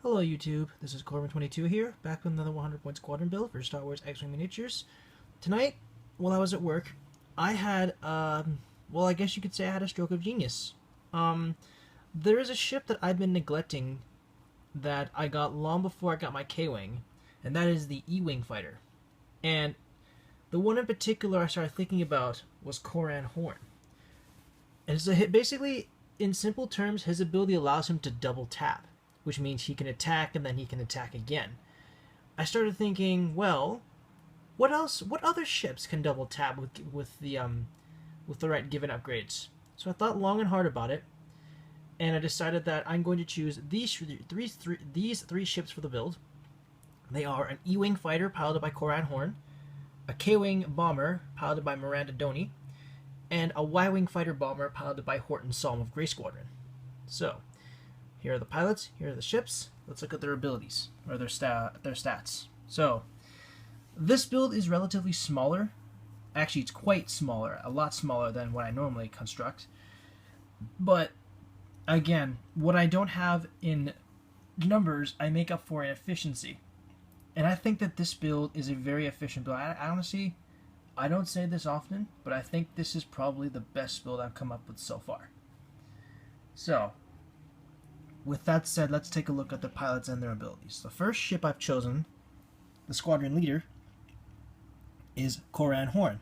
Hello YouTube, this is Corran22 here, back with another 100 point squadron build for Star Wars X-Wing Miniatures. Tonight, while I was at work, I had, well, I guess you could say I had a stroke of genius. There is a ship that I've been neglecting that I got long before I got my K-Wing, and that is the E-Wing fighter. And the one in particular I started thinking about was Corran Horn. And so basically, in simple terms, his ability allows him to double tap, which means he can attack and then he can attack again. I started thinking, well, what else? What other ships can double tap with the right given upgrades? So I thought long and hard about it, and I decided that I'm going to choose these three ships for the build. They are an E-Wing fighter piloted by Corran Horn, a K-Wing bomber piloted by Miranda Doni, and a Y-Wing fighter bomber piloted by Horton Salm of Grey Squadron. So, here are the pilots, here are the ships. Let's look at their abilities, or their stats. So, this build is relatively smaller. Actually, it's quite smaller, a lot smaller than what I normally construct. But, again, what I don't have in numbers, I make up for in efficiency. And I think that this build is a very efficient build. I honestly, I don't say this often, but I think this is probably the best build I've come up with so far. So, with that said, let's take a look at the pilots and their abilities. The first ship I've chosen, the squadron leader, is Corran Horn.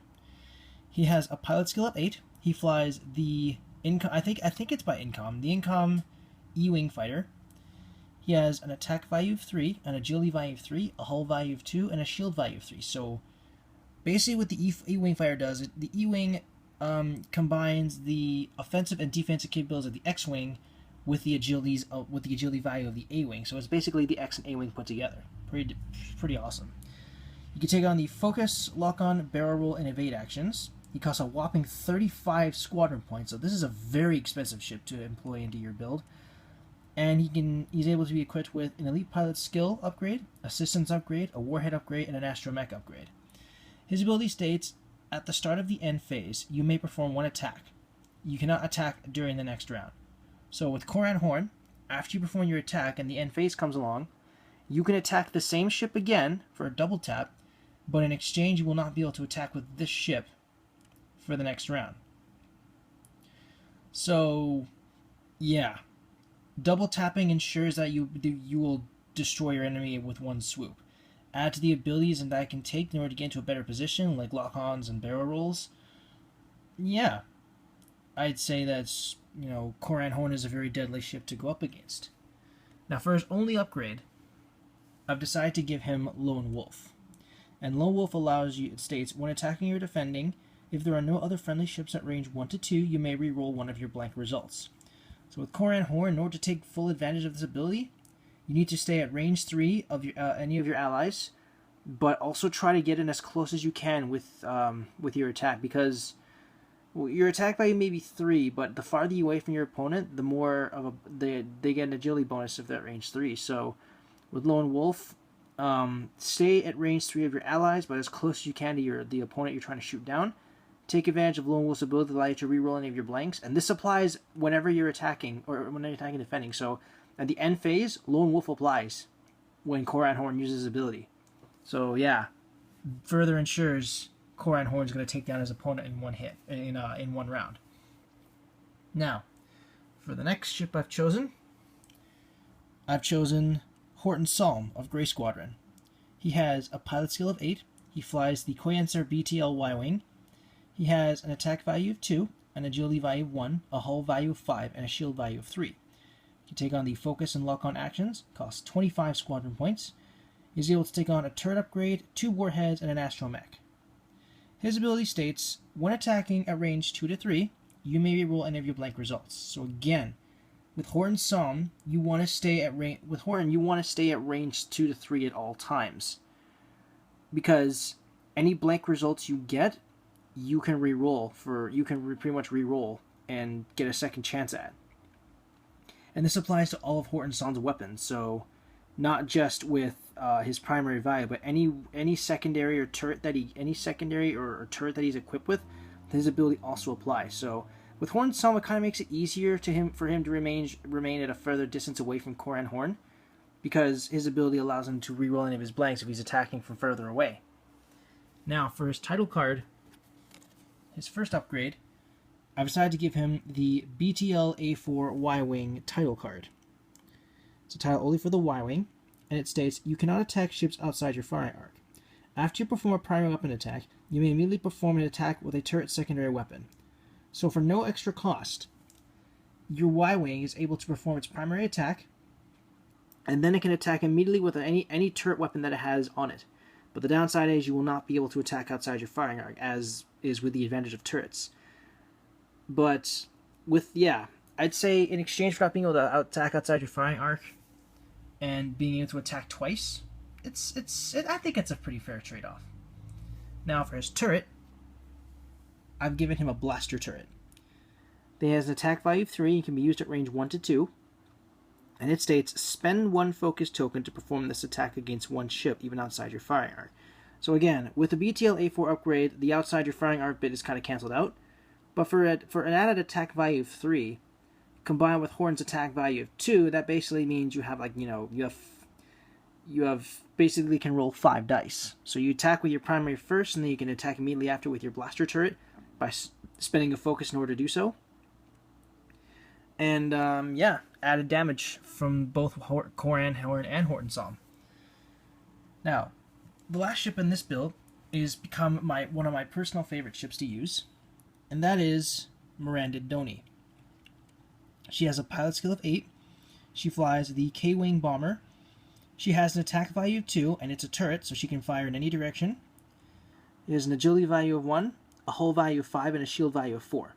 He has a pilot skill of 8. He flies the I think it's by Incom, the Incom E-Wing fighter. He has an attack value of 3, an agility value of 3, a hull value of 2, and a shield value of 3. So basically what the E-Wing fighter does, the E-Wing combines the offensive and defensive capabilities of the X-Wing with the agility value of the A-Wing. So it's basically the X and A-Wing put together. Pretty awesome. You can take on the focus, lock-on, barrel roll, and evade actions. He costs a whopping 35 squadron points, so this is a very expensive ship to employ into your build. And he's able to be equipped with an elite pilot skill upgrade, assistance upgrade, a warhead upgrade, and an astromech upgrade. His ability states, at the start of the end phase, you may perform one attack. You cannot attack during the next round. So with Corran Horn, after you perform your attack and the end phase comes along, you can attack the same ship again for a double tap, but in exchange you will not be able to attack with this ship for the next round. So, yeah. Double tapping ensures that you will destroy your enemy with one swoop. Add to the abilities that I can take in order to get into a better position, like lock-ons and barrel rolls. Yeah. I'd say that's, Corran Horn is a very deadly ship to go up against. Now, for his only upgrade, I've decided to give him Lone Wolf. And Lone Wolf allows you, it states, when attacking or defending, if there are no other friendly ships at range 1 to 2, you may re-roll one of your blank results. So with Corran Horn, in order to take full advantage of this ability, you need to stay at range 3 of any of your allies, but also try to get in as close as you can with your attack, because your attack value may be 3, but the farther you away from your opponent, the more of they get an agility bonus if they're at range 3. So with Lone Wolf, stay at range 3 of your allies, but as close as you can to the opponent you're trying to shoot down. Take advantage of Lone Wolf's ability to allow you to reroll any of your blanks, and this applies whenever you're attacking, or when you're attacking and defending. So at the end phase, Lone Wolf applies when Corran Horn uses his ability. So yeah, further ensures Corran Horn is going to take down his opponent in one hit, in one round. Now, for the next ship I've chosen Horton Salm of Grey Squadron. He has a pilot skill of 8. He flies the Koyanser BTL Y-Wing. He has an attack value of 2, an agility value of 1, a hull value of 5, and a shield value of 3. He can take on the focus and lock-on actions, costs 25 squadron points. He's able to take on a turret upgrade, 2 warheads, and an astromech. His ability states, when attacking at range 2 to 3, you may reroll any of your blank results. So again, with Horton Salm, you want to stay at range 2 to 3 at all times, because any blank results you get, you can pretty much re-roll and get a second chance at. And this applies to all of Horton Salm's weapons, so not just with his primary value, but any secondary or turret that turret that he's equipped with, his ability also applies. So with Horton Salm, it kind of makes it easier for him to remain at a further distance away from Corran Horn, because his ability allows him to reroll any of his blanks if he's attacking from further away. Now, for his title card, his first upgrade, I've decided to give him the BTL A4 Y-Wing title card. It's a title only for the Y-Wing, and it states, you cannot attack ships outside your firing arc. After you perform a primary weapon attack, you may immediately perform an attack with a turret secondary weapon. So for no extra cost, your Y-Wing is able to perform its primary attack, and then it can attack immediately with any turret weapon that it has on it. But the downside is you will not be able to attack outside your firing arc, as is with the advantage of turrets. But I'd say in exchange for not being able to attack outside your firing arc and being able to attack twice, I think it's a pretty fair trade-off. Now for his turret, I've given him a blaster turret. It has an attack value of 3 and can be used at range 1 to 2. And it states, spend 1 focus token to perform this attack against 1 ship, even outside your firing arc. So again, with the BTL A4 upgrade, the outside your firing arc bit is kind of cancelled out. But for an added attack value of 3, combined with Horton's attack value of 2, that basically means you have basically can roll 5 dice. So you attack with your primary first, and then you can attack immediately after with your blaster turret by spending a focus in order to do so. And added damage from both Corran, and Horton Salm. Now, the last ship in this build is become one of my personal favorite ships to use, and that is Miranda Doni. She has a pilot skill of 8. She flies the K-Wing bomber. She has an attack value of 2, and it's a turret, so she can fire in any direction. It has an agility value of 1, a hull value of 5, and a shield value of 4.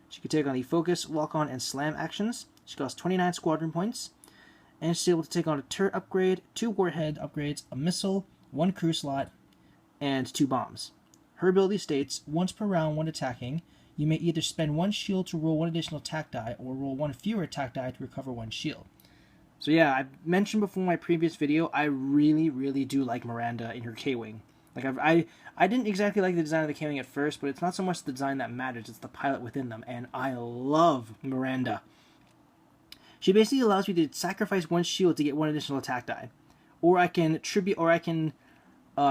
She can take on the focus, lock-on, and slam actions. She costs 29 squadron points, and she's able to take on a turret upgrade, 2 warhead upgrades, a missile, 1 crew slot, and 2 bombs. Her ability states, once per round when attacking, you may either spend 1 shield to roll 1 additional attack die, or roll 1 fewer attack die to recover 1 shield. So yeah, I mentioned before in my previous video, I really, really do like Miranda in her K-Wing. Like I didn't exactly like the design of the K-Wing at first, but it's not so much the design that matters, it's the pilot within them, and I love Miranda. She basically allows me to sacrifice 1 shield to get 1 additional attack die, or I can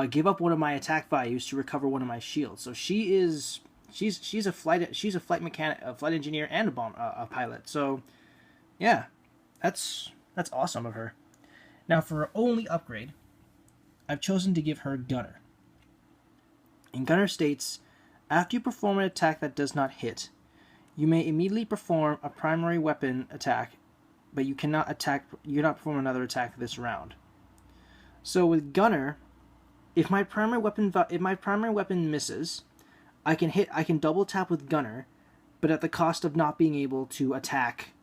give up 1 of my attack values to recover 1 of my shields. So she's a flight mechanic, a flight engineer, and a pilot. So yeah, that's awesome of her. Now for her only upgrade, I've chosen to give her Gunner. And Gunner states, after you perform an attack that does not hit, you may immediately perform a primary weapon attack, but you cannot perform another attack this round. So with Gunner, if my primary weapon misses, I can double tap with Gunner, but at the cost of not being able to attack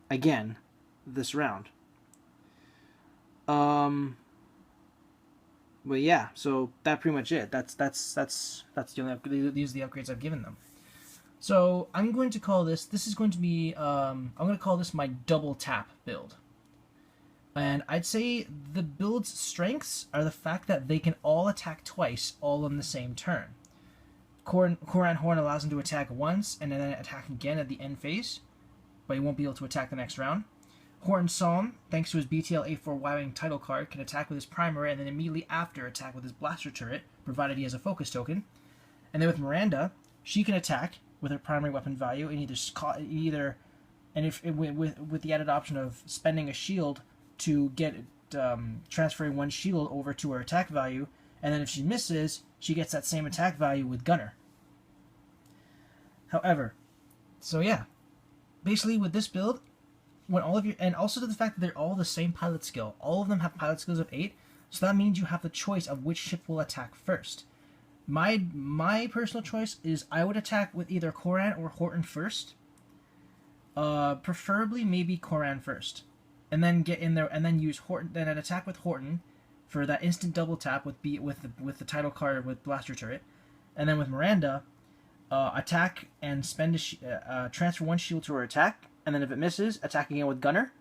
again this round. But yeah, so that's pretty much it. That's the only these are the upgrades I've given them. So I'm going to call this. This is going to be. I'm going to call this my double tap build. And I'd say the build's strengths are the fact that they can all attack twice, all on the same turn. Corran Horn allows him to attack once and then attack again at the end phase, but he won't be able to attack the next round. Horton Salm, thanks to his BTL A4 Y-Wing title card, can attack with his primary and then immediately after attack with his blaster turret, provided he has a focus token. And then with Miranda, she can attack with her primary weapon value and with the added option of spending a shield to get transferring 1 shield over to her attack value, and then if she misses, she gets that same attack value with Gunner. However, so yeah, basically with this build, when all of your, and also to the fact that they're all the same pilot skill, all of them have pilot skills of 8, so that means you have the choice of which ship will attack first. My personal choice is I would attack with either Corran or Horton first, preferably maybe Corran first, and then get in there and then use Horton, then an attack with Horton for that instant double tap with the title card with blaster turret, and then with Miranda, attack and spend transfer 1 shield to her attack. And then if it misses, attack again with Gunner.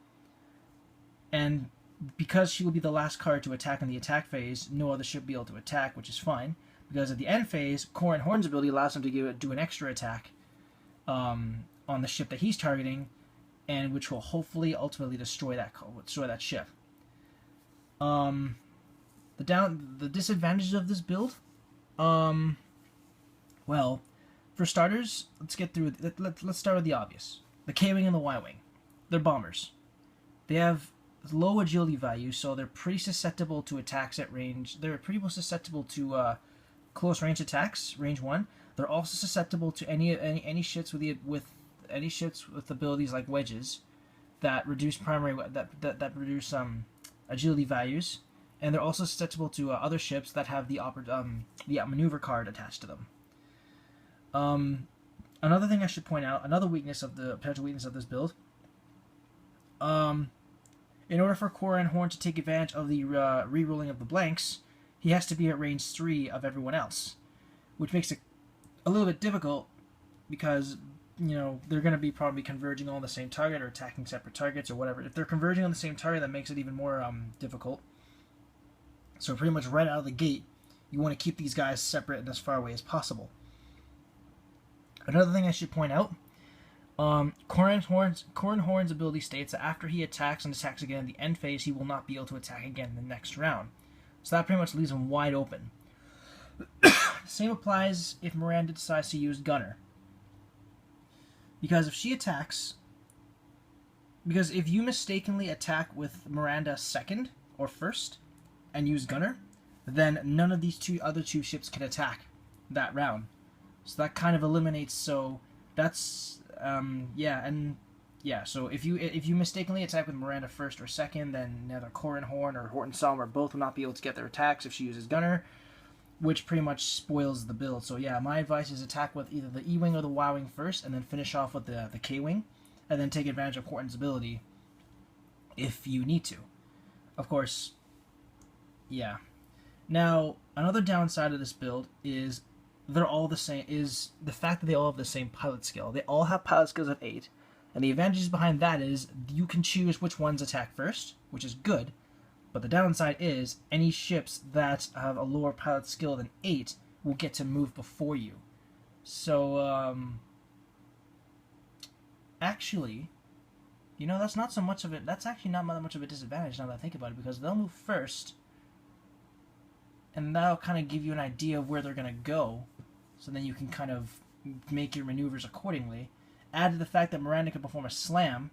And because she will be the last card to attack in the attack phase, no other ship will be able to attack, which is fine. Because at the end phase, Corran Horn's ability allows him to do an extra attack on the ship that he's targeting, and which will hopefully ultimately destroy that ship. The disadvantages of this build. Well, for starters, let's get through. Let's start with the obvious. The K-wing and the Y-wing. They're bombers. They have low agility value, so they're pretty susceptible to attacks at range. They're pretty susceptible to close range attacks, range 1. They're also susceptible to any ships with any ships with abilities like wedges that reduce that reduce agility values, and they're also susceptible to other ships that have the maneuver card attached to them. Another thing I should point out, another potential weakness of this build. In order for Corran Horn to take advantage of the re-rolling of the blanks, he has to be at range 3 of everyone else, which makes it a little bit difficult because, you know, they're going to be probably converging on the same target or attacking separate targets or whatever. If they're converging on the same target, that makes it even more difficult. So pretty much right out of the gate, you want to keep these guys separate and as far away as possible. Another thing I should point out, Corran Horn's ability states that after he attacks and attacks again in the end phase, he will not be able to attack again in the next round. So that pretty much leaves him wide open. Same applies if Miranda decides to use Gunner. Because if you mistakenly attack with Miranda second or first and use Gunner, then none of these other two ships can attack that round. So that kind of eliminates. So that's So if you mistakenly attack with Miranda first or second, then neither Corran Horn or Horton Salm or both will not be able to get their attacks if she uses Gunner, which pretty much spoils the build. So yeah, my advice is attack with either the E-wing or the Y-wing first, and then finish off with the K-wing, and then take advantage of Horton's ability if you need to. Of course, yeah. Now, another downside of this build is they're all the same, is the fact that they all have the same pilot skill. They all have pilot skills of 8, and the advantages behind that is you can choose which ones attack first, which is good, but the downside is any ships that have a lower pilot skill than 8 will get to move before you. So, actually, you know, that's not so much of it. That's actually not that much of a disadvantage now that I think about it, because they'll move first, and that'll kind of give you an idea of where they're going to go, so then you can kind of make your maneuvers accordingly. Add to the fact that Miranda can perform a slam,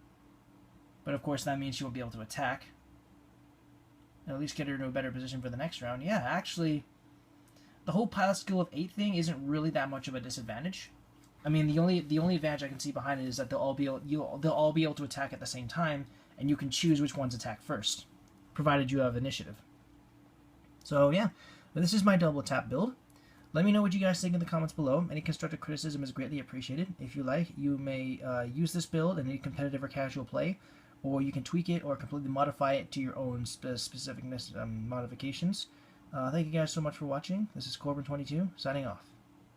but of course that means she won't be able to attack. And at least get her into a better position for the next round. Yeah, actually, the whole pilot skill of 8 thing isn't really that much of a disadvantage. I mean, the only advantage I can see behind it is that they'll all be able to attack at the same time, and you can choose which ones attack first, provided you have initiative. So yeah, this is my double tap build. Let me know what you guys think in the comments below. Any constructive criticism is greatly appreciated. If you like, you may use this build in any competitive or casual play, or you can tweak it or completely modify it to your own specific modifications. Thank you guys so much for watching. This is Corran22, signing off.